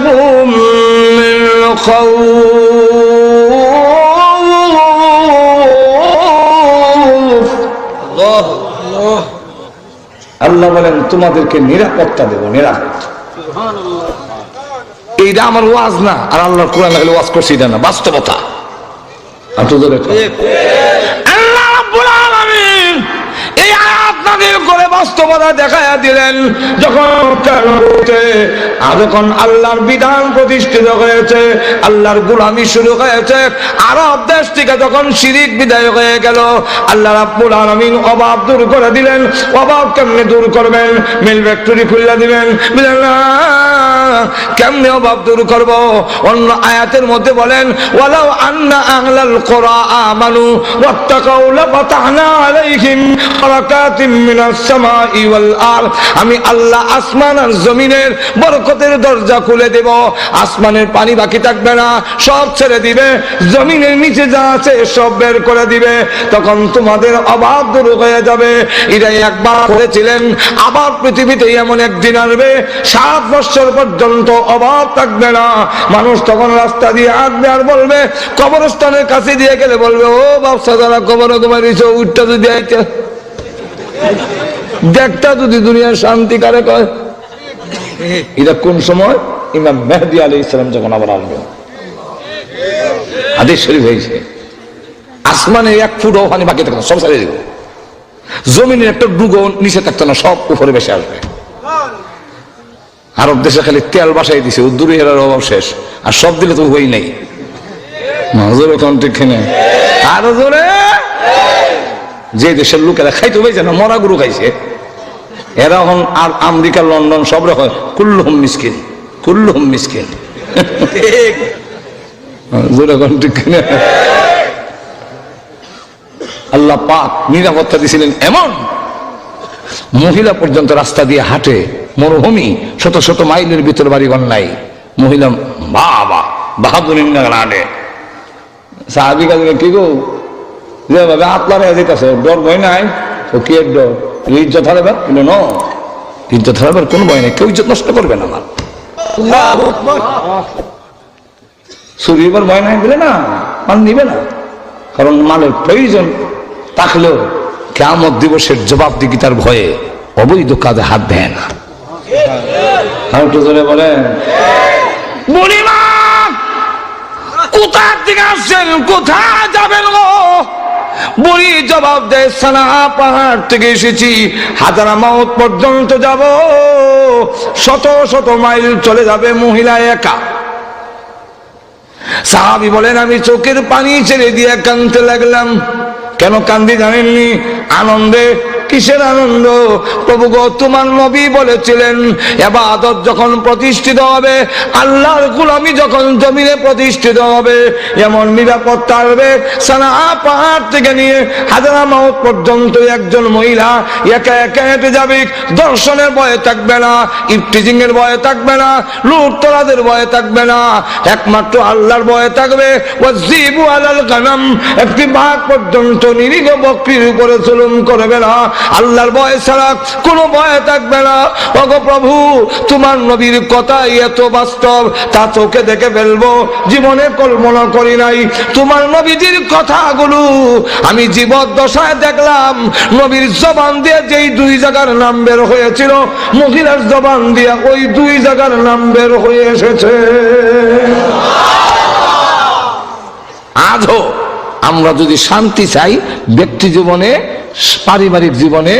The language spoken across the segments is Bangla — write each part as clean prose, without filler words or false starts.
لهم من خوف আল্লাহ বলেন তোমাদেরকে নিরাপত্তা দেব নিরাপত্তা এইটা আমার ওয়াজ না আর আল্লাহর কোরআন লাগলে ওয়াজ করছি এটা না বাস্তবতা আল্লাহ রাব্বুল আলামিন এই আয়াত নাযিল করে বাস্তবতা দেখায়া দিলেন যখন আল্লাহর বিধান প্রতিষ্ঠিত হয়েছে আল্লাহর গোলামি শুরু হয়েছে আরব দেশ থেকে যখন শিরিক বিদায় হয়ে গেল আল্লাহ রাব্বুল আলামিন অভাব দূর করে দিলেন অভাব কেমনে দূর করবেন মিল ফ্যাক্টরি খুলে দিবেন কেমনে অভাব দূর করব অন্য আয়াতের মধ্যে বলেন ওয়ালাউ আন্না আহলাল কুরা আমানু ওয়াত্তাকাউ লাফাতাহনা আলাইহিম বারাকাতিম মিনাস সামাই ওয়াল আরদ আমি আল্লাহ আসমান আর জমিনের বরকতের দরজা খুলে দেব আসমানের পানি বাকি থাকবে না সব ছেড়ে দিবে জমিনের নিচে যা আছে সব বের করে দিবে তখন তোমাদের অভাব দূর হয়ে যাবে এটাই একবার করেছিলেন আবার পৃথিবীতে এমন একদিন আসবে 7 বছর পর্যন্ত অভাব থাকবে না মানুষ তখন রাস্তা দিয়ে আসবে আর বলবে কবরস্থানের কাছে দিয়ে গেলে বলবে ও বাপসা যারা কবর কমাইছে উঠটা যদি আইতে দেখটা যদি দুনিয়ার শান্তি কারে কয় এটা কোন সময় ইমাম মেহদী আলাইহিস সালাম যখন আবার আসবে হাদিস শরীফ হয়েছে আসমানে 1 ফুটও পানি বাকি থাকবে না সব ছেড়ে দিবে জমিনের একটা ডুগো নিচে থাকতো না সব উপরে বেশি আসবে আরব দেশে খালি তেল বাসাই দিছে উদ্দুরি হেরার অভাব শেষ আর সব দিলে তো হই নাই মাজুর কন্ট্রিক খেনে আরো জোরে যে দেশের লোকেরা খাইতে হয়েছে না মরা গরু খাইছে এরা এখন আর আমেরিকা লন্ডন সব রকম কুল্লুহুম মিসকিন আল্লাহ পাক নিরাপত্তা দিয়েছিলেন এমন মহিলা পর্যন্ত রাস্তা দিয়ে হাঁটে মরুভূমি শত শত মাইলের ভিতর বাড়িঘর নাই মহিলা বাবা বাহাদুরি আনে সাহাবি কাজে কি গো যেভাবে আপনারা যেতেছে ডর ভয় নাই তো কি এর ডর ইজ্জত হারাবে ন ইজ্জত হারাবার কোনো ভয় নেই কেউ ইজ্জত নষ্ট করবে না আমার শরীরের ভয় নাই বলে না মান নিবে না কারণ মালের প্রয়োজন থাকলেও কিয়ামত দিবসের জবাবদিহিতার ভয়ে অবৈধ কাজে হাত দেয় না আর একটু জোরে বলেন বুড়িমা কোথা থেকে আসছেন কোথায় যাবেন গো বুড়ি জবাব দেয় সানা পাহাড় থেকে এসেছি হাজারামাউত পর্যন্ত যাব শত শত মাইল চলে যাবে মহিলা একা সাহাবী বলেন আমি চোখের পানি ছেড়ে দিয়ে কাঁদতে লাগলাম কেন কান্দি জানেননি আনন্দে কিসের আনন্দ প্রভু গো তোমার নবী বলেছিলেন ইবাদত যখন প্রতিষ্ঠিত হবে আল্লাহর গোলামি যখন জমিনে প্রতিষ্ঠিত হবে এমন নিরাপত্তা আসবে সানা পাহাড় থেকে নিয়ে হাজারামাউত পর্যন্ত একজন মহিলা একা একা হেঁটে যাবে দর্শনের ভয়ে থাকবে না ইফটিজিং এর ভয়ে থাকবে না লুটতরাজের ভয়ে থাকবে না একমাত্র আল্লাহর ভয়ে থাকবে ওয়াজিবু আলাল গানাম একটি বাঘ পর্যন্ত নিরীহ বকরির উপরে জুলুম করবে না আল্লাহর ভয় ছাড়া কোনো ভয় থাকবে না ওগো প্রভু তোমার নবীর কথাই এত বাস্তব তা চোখে দেখে ফেলবো জীবনে কল্পনা করি নাই তোমার নবীজির কথাগুলো আমি জীবদ্দশায় দেখলাম নবীর জবান দিয়ে যেই 2 জায়গার নাম বের হয়েছিল মহিলার জবান দিয়ে ওই 2 জায়গার নাম বের হয়ে এসেছে আজও আমরা যদি শান্তি চাই ব্যক্তি জীবনে পারিবারিক জীবনে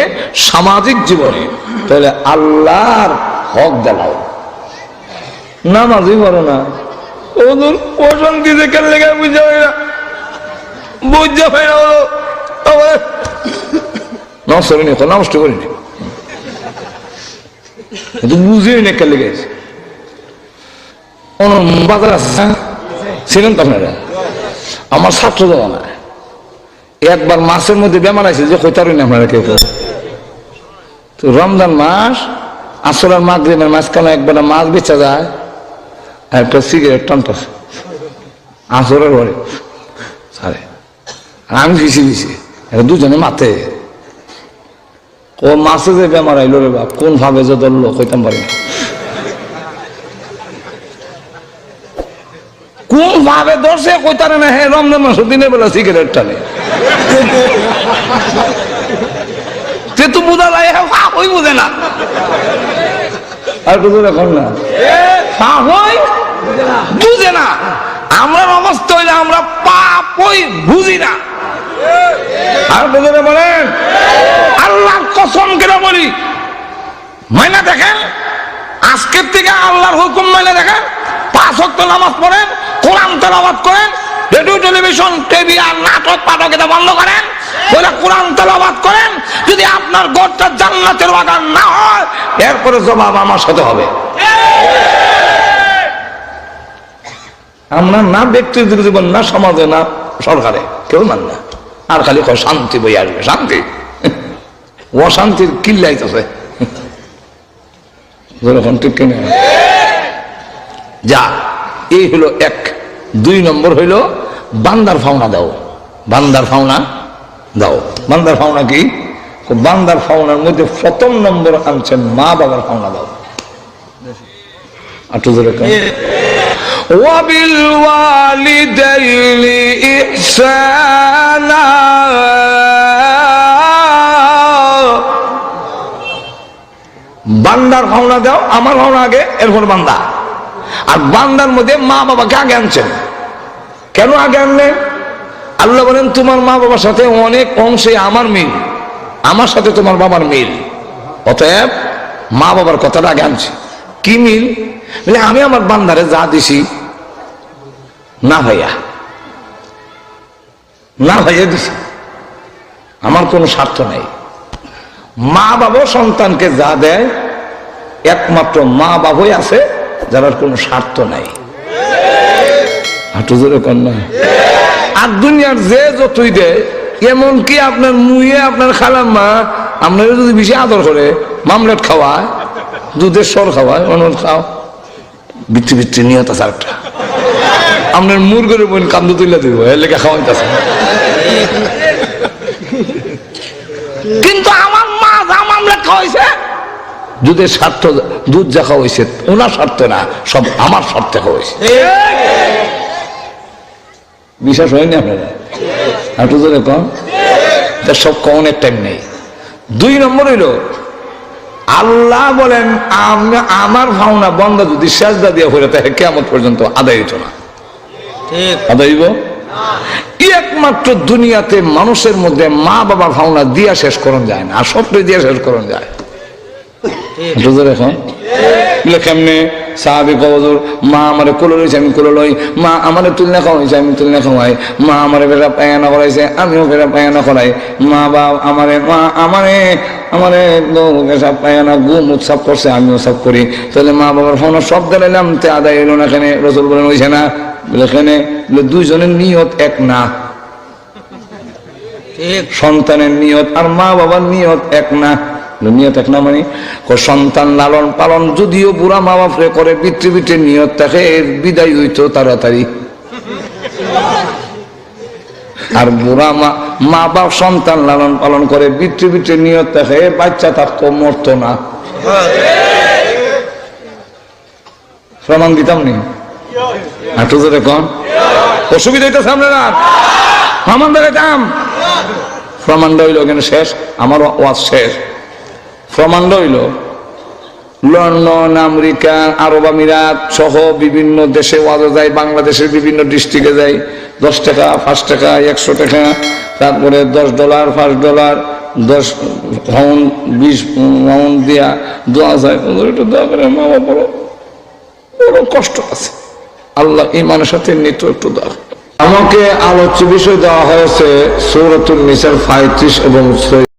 সামাজিক জীবনে তাহলে আল্লাহর হক দেখাও নামাজই করো না ওদের অশান্তি দেখে লেগে বুঝতে পারি না নষ্ট করিনি তো নষ্ট করিনি বুঝিয়ে নেকে লেগেছে বাজার আছে ছিলেন তো আপনারা আমার ছাত্র দেওয়া না একবার মাসের মধ্যে বেমার আছে যে কইতারই না আপনারা কেউ তো রমজান মাস আসলার মাগরিবের মাঝখানে একবার মাছ বেচা যায় আর একটা সিগারেট টানতেছে আসরের পরে সারে আমি ভিসি এটা দুজনে মাথে ও মাসে যে বেমার আইলো রে বাপ কোন ভাবে যে ধরলো কইতাম পারি কোন ভাবে দর্শে কইতারে না হে রমজান মাস দিনের বেলা সিগারেট টানে সে তো বুঝা যায় ওই বুঝে না আর কিছু এখন না বুঝে না আমরা অবস্থা হইলে আমরা পাপই বুঝি না আর বুঝে বলেন আল্লাহর কসম করে বলি মাইনা দেখেন আজকের থেকে আল্লাহর হুকুম মাইনা দেখেন 5 ওয়াক্ত নামাজ পড়েন কোরআন তেলাওয়াত করেন রেডিও টেলিভিশন টিভি আর নাটক পাঠক এটা বন্ধ করেন বলে কোরআন তেলাওয়াত করেন যদি আপনার ঘরটা জান্নাতের বাগান না হয় এরপরে জবাব আমার সাথে হবে আমরা না ব্যক্তিগত জীবন না সমাজে না সরকারে কেউ মান না আর খালি কয় শান্তি বই আসবে শান্তি অশান্তির কিল্লাইতেছে ঠিক কিনা যা এই হলো 1 2 নম্বর হইল বান্দার ফাওনা দাও বান্দার ফাওনা দাও বান্দার ফাওনা কি বান্দার ফাওনার মধ্যে প্রথম নম্বর আনছেন মা বাবার ফাওনা দাও আটু জোরে ওয়াবিল ওয়ালিদাইনি ইহসানা বান্দার ফাওনা দাও আমার ফাওনা আগে এরপর বান্দা আর বান্দার মধ্যে মা বাবাকে আগে আনছেন কেন আগে আনলেন আল্লাহ বলেন তোমার মা বাবার সাথে অনেক অংশে আমার মিল আমার সাথে তোমার বাবার মিল অতএব মা বাবার কথাটা আগে আনছে কি মিল বলে আমি আমার বান্দারে যা দিছি না ভাইয়া দিছি আমার কোনো স্বার্থ নাই মা বাবা সন্তানকে যা দেয় একমাত্র মা বাবাই আছে যার কোনো স্বার্থ নাই হাঁটু জোরে কন্যা আর দুনিয়ার যে যতই দেয় এমনকি আপনার মুয়ে আপনার খালাম্মা আপনার যদি বেশি আদর করে মামলেট খাওয়ায় দুধের সর খাওয়ায় অনল খাও বিচ্ছি বিচ্ছি নিয়ত আছে একটা আপনার মুরগের বোন কান্দু তুলে দিব এর লেগে খাওয়াইতেছে কিন্তু আমার মা যা মামলেট খাওয়াইছে দুধের স্বার্থ দুধ যা খাওয়াইছে ওনার স্বার্থে না সব আমার স্বার্থে খাওয়াইছে বিশ্বাস হয়নি আপনারা একটু ধরে কম তার সব কমনের টাইম নেই 2 নম্বর হইল আল্লাহ বলেন আমার ভাওনা বন্ধা যদি সেজদা দিয়ে হইলে তাহলে কিয়ামত পর্যন্ত আদায় হইতো না আদায় হইব একমাত্র দুনিয়াতে মানুষের মধ্যে মা বাবার ভাওনা দিয়া শেষ করন যায় না আর সবটাই দিয়া শেষ করন যায় এখন কেমনে সাহাবি কবজুর মা আমারে কোলো লইছে আমি কোলো লই মা আমারে তুলনা খাওয়াইছে আমি তুলনা খাওয়াই মা আমারে বেড়া পায়না করাইছে আমিও বেড়া পায়না করাই মা বাপ আমারে পেশাব পায়না গুম উৎসব করছে আমিও সব করি তাহলে মা বাবার ফোন সব দিলাম তে আদায় এলো না এখানে রসুল বলেন হইছে না বলে এখানে দুইজনের নিয়ত এক না সন্তানের নিয়ত আর মা বাবার নিয়ত এক না নিয়ত এক না মানে সন্তান লালন পালন যদিও বুড়া মা বাপরে করে পিতৃ নিয়ত থাকে বিদায় হইতো তাড়াতাড়ি আর বুড়া মা বাপ সন্তান লালন পালন করে পিতৃ নিয়ত থাকে বাচ্চা থাকতো মরতো না প্রমাণ দিতাম নি হাঁটু ধরে কন অসুবিধা হইতেছে আপনারা প্রমাণ দেখাইতাম প্রমাণটা হইল এখানে শেষ আমার ওয়াজ শেষ প্রমাণটা হইল লন্ডন আমেরিকা আরব আমিরাত সহ বিভিন্ন দেশে ওয়াজে যায় বাংলাদেশের বিভিন্ন ডিস্ট্রিক্টে যায় 10 টাকা 5 টাকা 100 টাকা তারপরে $10 $5 10 পাউন্ড 20 পাউন্ড দিয়া দোয়া যায় একটু দোয়া করে মা বাবা বড় কষ্ট আছে আল্লাহ ইমানের সাথে নিত একটু দোয়া আমাকে আলোচ্য বিষয় দেওয়া হয়েছে সূরাতুন নিসার 35 এবং